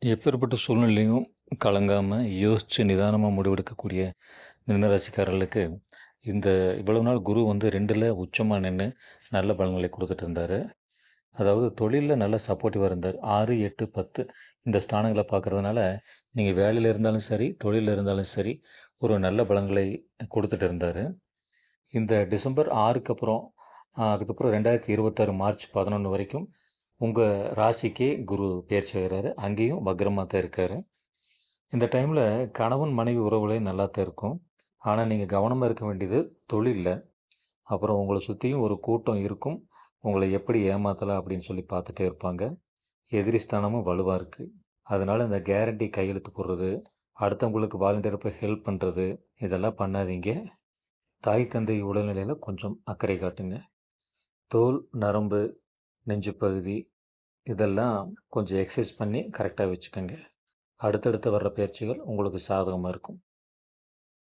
எப்பேற்பட்ட சூழ்நிலையும் கலங்காம, யோசிச்சு நிதானமா முடிவெடுக்கக்கூடிய மிதுன ராசிக்காரர்களுக்கு, இந்த இவ்வளவு நாள் குரு வந்து 2ல உச்சமா நின்னு நல்ல பலன்களை குடுத்துட்டு இருந்தாரு. அதாவது தொழில்ல நல்ல சப்போர்ட்டிவா இருந்தாரு. 6, 8, 10 இந்த ஸ்தானங்கள பார்க்கறதுனால, நீங்க வேலையில இருந்தாலும் சரி, தொழில்ல இருந்தாலும் சரி, ஒரு நல்ல பலன்களை குடுத்துட்டு இருந்தாரு. இந்த டிசம்பர் 6க்கு அப்புறம், அதுக்கப்புறம் 2026 மார்ச் 11 வரைக்கும் உங்க ராசிக்கே குரு பெயர்ச்சி ஆகுறாரு. அங்கேயும் வக்ரமா தான் இருக்காரு. இந்த டைம்ல கணவன், மனைவி உறவுகளே நல்லா தான் இருக்கும். ஆனா, நீங்க கவனமா இருக்க வேண்டியது தொழில்ல. அப்புறம் உங்கள சுத்தியும் ஒரு கூட்டம் இருக்கும். உங்கள எப்படி ஏமாத்தலாம் அப்படின்னு சொல்லி பார்த்துட்டே இருப்பாங்க. எதிரி ஸ்தானமும் வலுவா இருக்கு. அதனால இந்த கேரண்டி கையெழுத்து போடுறது, அடுத்தவங்களுக்கு வாலண்டியரா போய் ஹெல்ப் பண்றது, இதெல்லாம் பண்ணாதீங்க. தாய், தந்தை உடல்நிலையில கொஞ்சம் அக்கறை காட்டுங்க. தோல், நரம்பு, நெஞ்சு பகுதி இதெல்லாம் கொஞ்சம் எக்சர்சைஸ் பண்ணி கரெக்ட்டா வச்சுக்கங்க. அடுத்தடுத்து வர்ற பயிற்சிகள் உங்களுக்கு சாதகமா இருக்கும்.